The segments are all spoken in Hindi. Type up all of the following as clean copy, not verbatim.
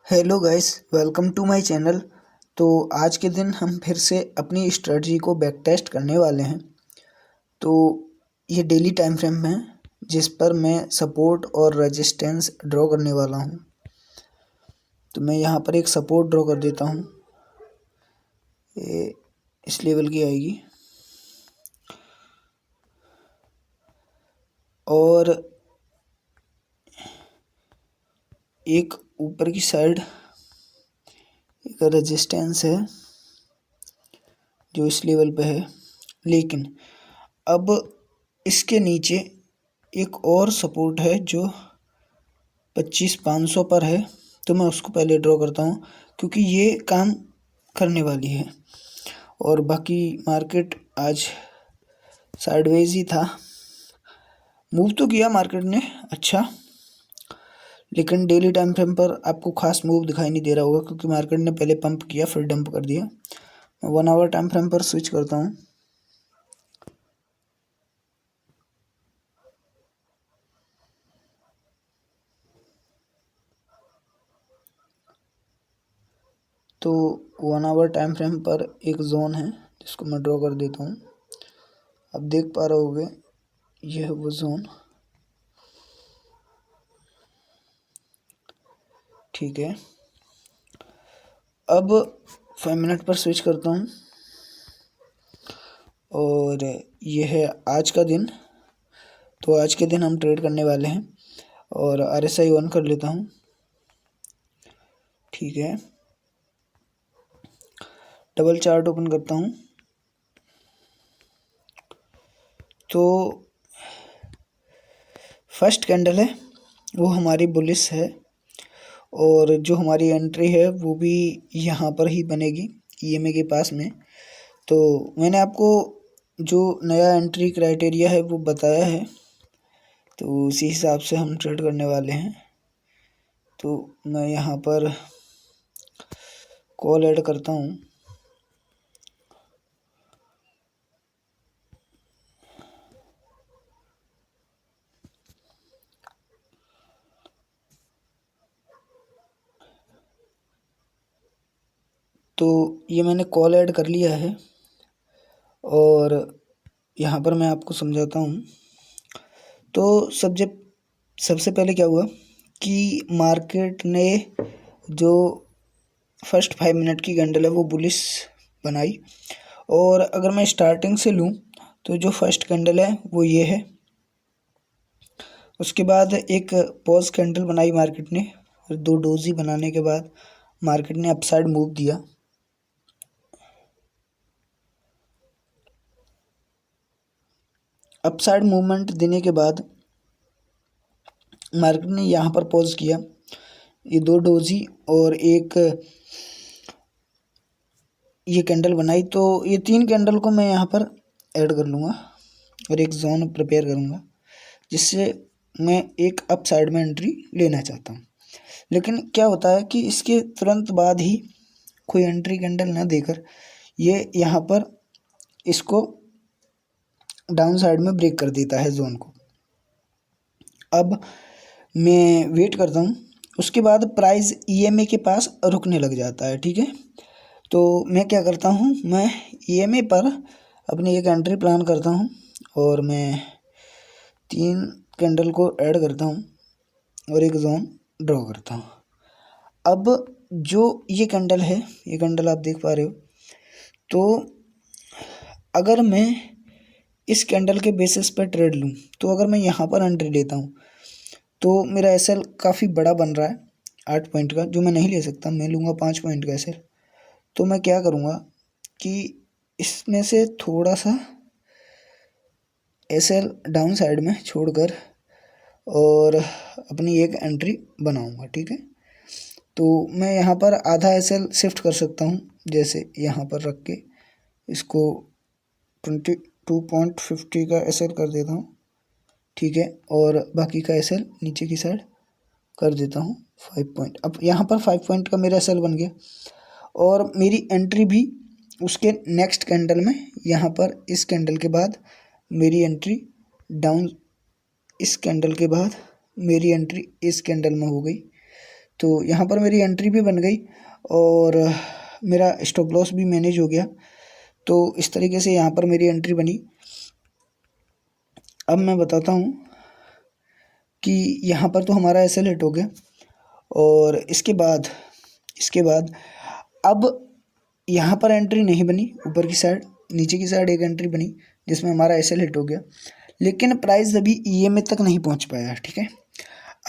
Hello guys, welcome to my channel. तो आज के दिन हम फिर से अपनी स्ट्रेटजी को बैक टेस्ट करने वाले हैं। तो ये डेली टाइम फ्रेम है जिस पर मैं सपोर्ट और रेजिस्टेंस ड्रॉ करने वाला हूँ। तो मैं यहाँ पर एक सपोर्ट ड्रॉ कर देता हूँ। ये इस लेवल की आएगी और एक ऊपर की साइड एक रेजिस्टेंस है जो इस लेवल पे है। लेकिन अब इसके नीचे एक और सपोर्ट है जो 25,500 पर है। तो मैं उसको पहले ड्रॉ करता हूँ क्योंकि ये काम करने वाली है। और बाकी मार्केट आज साइडवेज ही था, मूव तो किया मार्केट ने अच्छा, लेकिन डेली टाइम फ्रेम पर आपको खास मूव दिखाई नहीं दे रहा होगा क्योंकि मार्केट ने पहले पंप किया फिर डंप कर दिया। मैं 1 आवर टाइम फ्रेम पर स्विच करता हूँ। तो 1 आवर टाइम फ्रेम पर एक जोन है जिसको मैं ड्रॉ कर देता हूँ। अब देख पा रहे होगे यह है वो जोन, ठीक है। अब 5 मिनट पर स्विच करता हूँ और यह है आज का दिन। तो आज के दिन हम ट्रेड करने वाले हैं और RSI ऑन कर लेता हूँ, ठीक है। डबल चार्ट ओपन करता हूँ। तो फर्स्ट कैंडल है वो हमारी बुलिश है और जो हमारी एंट्री है वो भी यहाँ पर ही बनेगी EMA के पास में। तो मैंने आपको जो नया एंट्री क्राइटेरिया है वो बताया है, तो उसी हिसाब से हम ट्रेड करने वाले हैं। तो मैं यहाँ पर कॉल ऐड करता हूँ। तो ये मैंने कॉल ऐड कर लिया है और यहाँ पर मैं आपको समझाता हूँ। तो सबसे पहले क्या हुआ कि मार्केट ने जो फर्स्ट 5 मिनट की कैंडल है वो बुलिश बनाई। और अगर मैं स्टार्टिंग से लूँ तो जो फर्स्ट कैंडल है वो ये है। उसके बाद एक पॉज कैंडल बनाई मार्केट ने और 2 डोजी बनाने के बाद मार्केट ने अपसाइड मूव दिया। अपसाइड मूवमेंट देने के बाद मार्केट ने यहाँ पर पॉज किया, ये 2 डोजी और एक ये कैंडल बनाई। तो ये 3 कैंडल को मैं यहाँ पर ऐड कर लूँगा और एक जोन प्रिपेयर करूँगा जिससे मैं एक अप साइड में एंट्री लेना चाहता हूँ। लेकिन क्या होता है कि इसके तुरंत बाद ही कोई एंट्री कैंडल ना देकर ये यहाँ पर इसको डाउन साइड में ब्रेक कर देता है जोन को। अब मैं वेट करता हूँ, उसके बाद प्राइस EMA के पास रुकने लग जाता है, ठीक है। तो मैं क्या करता हूँ, मैं EMA पर अपनी एक एंट्री प्लान करता हूँ और मैं 3 कैंडल को ऐड करता हूँ और एक जोन ड्रॉ करता हूँ। अब जो ये कैंडल है, ये कैंडल आप देख पा रहे हो। तो अगर मैं इस कैंडल के बेसिस पर ट्रेड लूँ तो अगर मैं यहाँ पर एंट्री लेता हूँ तो मेरा SL काफ़ी बड़ा बन रहा है 8 पॉइंट का, जो मैं नहीं ले सकता। मैं लूँगा 5 पॉइंट का SL। तो मैं क्या करूँगा कि इसमें से थोड़ा सा SL डाउन साइड में छोड़कर और अपनी एक एंट्री बनाऊँगा, ठीक है। तो मैं यहाँ पर आधा SL शिफ्ट कर सकता हूँ, जैसे यहाँ पर रख के इसको 22.50 का SL कर देता हूँ, ठीक है। और बाकी का SL नीचे की साइड कर देता हूँ 5 पॉइंट। अब यहाँ पर 5 पॉइंट का मेरा SL बन गया और मेरी एंट्री भी उसके नेक्स्ट कैंडल में, यहाँ पर इस कैंडल के बाद मेरी एंट्री डाउन, इस कैंडल के बाद मेरी एंट्री इस कैंडल में हो गई। तो यहाँ पर मेरी एंट्री भी बन गई और मेरा स्टॉप लॉस भी मैनेज हो गया। तो इस तरीके से यहाँ पर मेरी एंट्री बनी। अब मैं बताता हूँ कि यहाँ पर तो हमारा एसएल हिट हो गया और इसके बाद अब यहाँ पर एंट्री नहीं बनी, ऊपर की साइड नीचे की साइड एक एंट्री बनी जिसमें हमारा एसएल हिट हो गया, लेकिन प्राइस अभी ईएमए तक नहीं पहुँच पाया। ठीक है,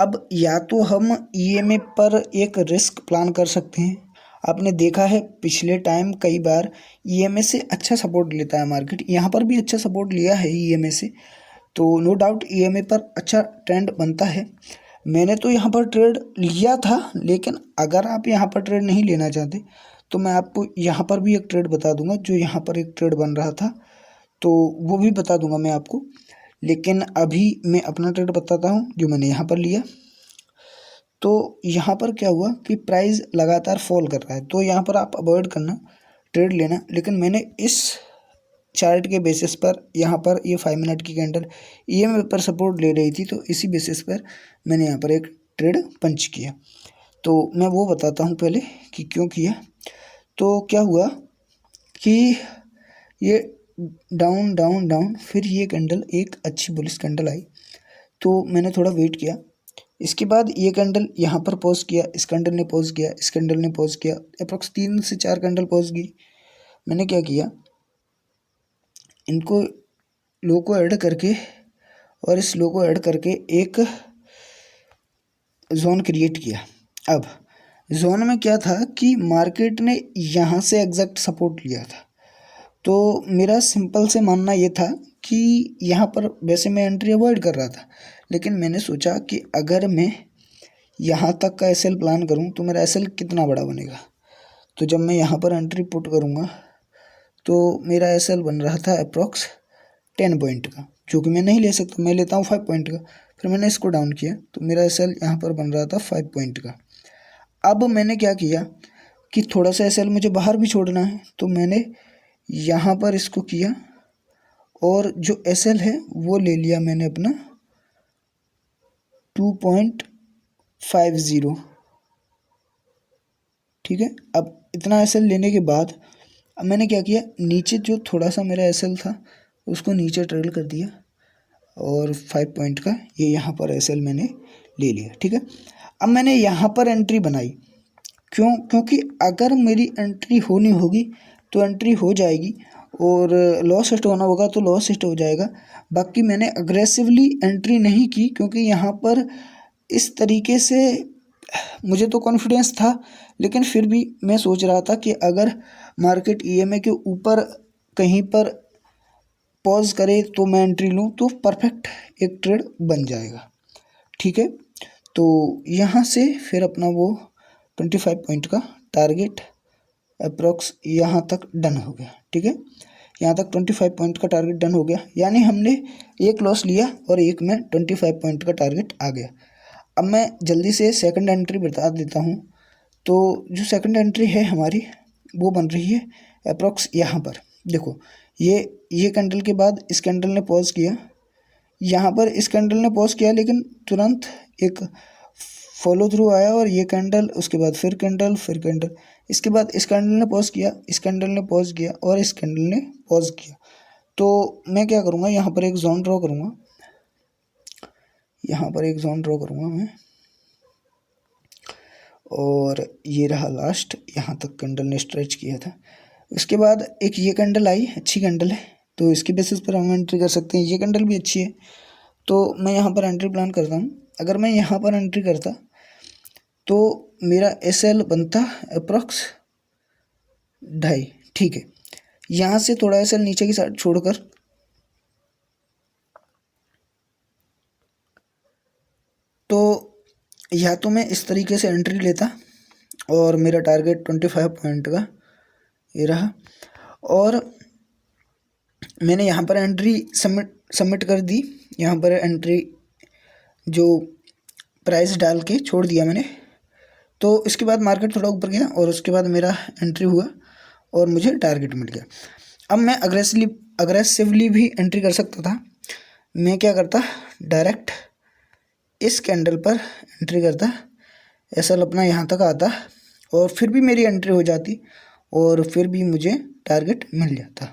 अब या तो हम ईएमए पर एक रिस्क प्लान कर सकते हैं। आपने देखा है पिछले टाइम कई बार ईएमए से अच्छा सपोर्ट लेता है मार्केट, यहाँ पर भी अच्छा सपोर्ट लिया है ईएमए से, तो नो डाउट ईएमए पर अच्छा ट्रेंड बनता है। मैंने तो यहाँ पर ट्रेड लिया था, लेकिन अगर आप यहाँ पर ट्रेड नहीं लेना चाहते तो मैं आपको यहाँ पर भी एक ट्रेड बता दूंगा। जो यहाँ पर एक ट्रेड बन रहा था तो वो भी बता दूंगा मैं आपको, लेकिन अभी मैं अपना ट्रेड बताता हूँ जो मैंने यहाँ पर लिया। तो यहाँ पर क्या हुआ कि प्राइस लगातार फॉल कर रहा है, तो यहाँ पर आप अवॉइड करना ट्रेड लेना। लेकिन मैंने इस चार्ट के बेसिस पर यहाँ पर ये 5 मिनट की कैंडल ईएमए पर सपोर्ट ले रही थी, तो इसी बेसिस पर मैंने यहाँ पर एक ट्रेड पंच किया। तो मैं वो बताता हूँ पहले कि क्यों किया। तो क्या हुआ कि ये डाउन डाउन डाउन, फिर ये कैंडल एक अच्छी बुलिश कैंडल आई, तो मैंने थोड़ा वेट किया। इसके बाद ये कैंडल यहाँ पर पॉज किया, इस कैंडल ने पॉज किया, इस कैंडल ने पॉज किया, अप्रॉक्स 3 से 4 कैंडल पॉज की। मैंने क्या किया, इनको लो को ऐड करके और इस लो को ऐड करके एक जोन क्रिएट किया। अब जोन में क्या था कि मार्केट ने यहाँ से एग्जैक्ट सपोर्ट लिया था, तो मेरा सिंपल से मानना ये था कि यहाँ पर वैसे मैं एंट्री अवॉइड कर रहा था, लेकिन मैंने सोचा कि अगर मैं यहाँ तक का एसएल प्लान करूँ तो मेरा एसएल कितना बड़ा बनेगा। तो जब मैं यहाँ पर एंट्री पुट करूँगा तो मेरा एसएल बन रहा था अप्रॉक्स 10 पॉइंट का, जो कि मैं नहीं ले सकता, मैं लेता हूँ 5 पॉइंट का। फिर मैंने इसको डाउन किया तो मेरा एसएल यहाँ पर बन रहा था 5 पॉइंट का। अब मैंने क्या किया कि थोड़ा सा एसएल मुझे बाहर भी छोड़ना है, तो मैंने यहाँ पर इसको किया और जो एसएल है वो ले लिया मैंने अपना 2.50। ठीक है, अब इतना एसएल लेने के बाद अब मैंने क्या किया, नीचे जो थोड़ा सा मेरा एसएल था उसको नीचे ट्रेल कर दिया और 5 पॉइंट का ये यहाँ पर एसएल मैंने ले लिया। ठीक है, अब मैंने यहाँ पर एंट्री बनाई, क्योंकि अगर मेरी एंट्री होनी होगी तो एंट्री हो जाएगी और लॉस हिट होना होगा तो लॉस हिट हो जाएगा। बाकी मैंने अग्रेसिवली एंट्री नहीं की, क्योंकि यहाँ पर इस तरीके से मुझे तो कॉन्फिडेंस था, लेकिन फिर भी मैं सोच रहा था कि अगर मार्केट ईएमए के ऊपर कहीं पर पॉज करे तो मैं एंट्री लूँ तो परफेक्ट एक ट्रेड बन जाएगा। ठीक है, तो यहाँ से फिर अपना वो 25 पॉइंट का टारगेट अप्रॉक्स यहाँ तक डन हो गया। ठीक है, यहाँ तक 25 पॉइंट का टारगेट डन हो गया, यानी हमने एक लॉस लिया और एक में 25 पॉइंट का टारगेट आ गया। अब मैं जल्दी से सेकंड एंट्री बता देता हूँ। तो जो सेकंड एंट्री है हमारी वो बन रही है अप्रॉक्स यहाँ पर। देखो ये कैंडल के बाद इस कैंडल ने पॉज किया, यहाँ पर इस कैंडल ने पॉज किया, लेकिन तुरंत एक फॉलो थ्रू आया और ये कैंडल, उसके बाद फिर कैंडल, इसके बाद इस कैंडल ने पॉज किया, इस कैंडल ने पॉज किया और इस कैंडल ने पॉज किया। तो मैं क्या करूँगा, यहाँ पर एक जोन ड्रॉ करूँगा, यहाँ पर एक जोन ड्रॉ करूँगा मैं, और ये रहा लास्ट, यहाँ तक कैंडल ने स्ट्रेच किया था। उसके बाद एक ये कैंडल आई, अच्छी कैंडल है, तो इसके बेसिस पर हम एंट्री कर सकते हैं। ये कैंडल भी अच्छी है, तो मैं यहाँ पर एंट्री प्लान करता हूँ। अगर मैं यहाँ पर एंट्री करता तो मेरा एसएल बनता अप्रॉक्स 2.5। ठीक है, यहाँ से थोड़ा एसएल नीचे की साइड छोड़कर तो या तो मैं इस तरीके से एंट्री लेता और मेरा टारगेट 25 पॉइंट का ये रहा, और मैंने यहाँ पर एंट्री सबमिट कर दी। यहाँ पर एंट्री जो प्राइस डाल के छोड़ दिया मैंने। तो इसके बाद मार्केट थोड़ा ऊपर गया और उसके बाद मेरा एंट्री हुआ और मुझे टारगेट मिल गया। अब मैं अग्रेसिवली भी एंट्री कर सकता था। मैं क्या करता, डायरेक्ट इस कैंडल पर एंट्री करता, एसएल अपना यहाँ तक आता और फिर भी मेरी एंट्री हो जाती और फिर भी मुझे टारगेट मिल जाता।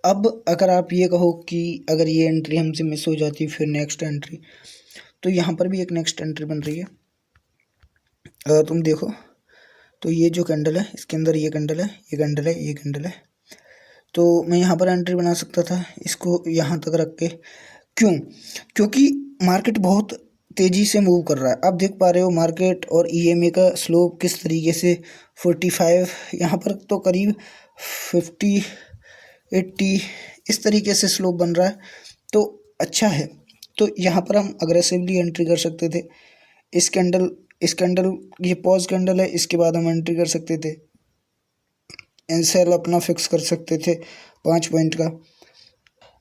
अब अगर आप ये कहो कि अगर ये एंट्री हमसे मिस हो जाती फिर नेक्स्ट एंट्री, तो यहाँ पर भी एक नेक्स्ट एंट्री बन रही है। अगर तुम देखो तो ये जो कैंडल है इसके अंदर ये कैंडल है, ये कैंडल है, ये कैंडल है, तो मैं यहाँ पर एंट्री बना सकता था इसको यहाँ तक रख के। क्यों? क्योंकि मार्केट बहुत तेज़ी से मूव कर रहा है। आप देख पा रहे हो मार्केट और ईएमए का स्लोप किस तरीके से 45 यहाँ पर तो करीब 50 80 इस तरीके से स्लोप बन रहा है, तो अच्छा है। तो यहाँ पर हम अग्रेसिवली एंट्री कर सकते थे। इस कैंडल ये पॉज कैंडल है, इसके बाद हम एंट्री कर सकते थे। एनसेल अपना फिक्स कर सकते थे 5 पॉइंट का।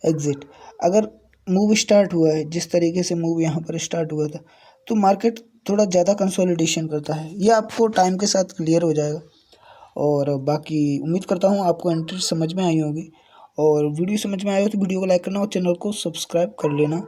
एग्जिट अगर मूव स्टार्ट हुआ है जिस तरीके से मूव यहाँ पर स्टार्ट हुआ था, तो मार्केट थोड़ा ज़्यादा कंसोलिडेशन करता है। ये आपको टाइम के साथ क्लियर हो जाएगा। और बाकी उम्मीद करता हूँ आपको एंट्री समझ में आई होगी, और वीडियो समझ में आया हो तो वीडियो को लाइक करना और चैनल को सब्सक्राइब कर लेना।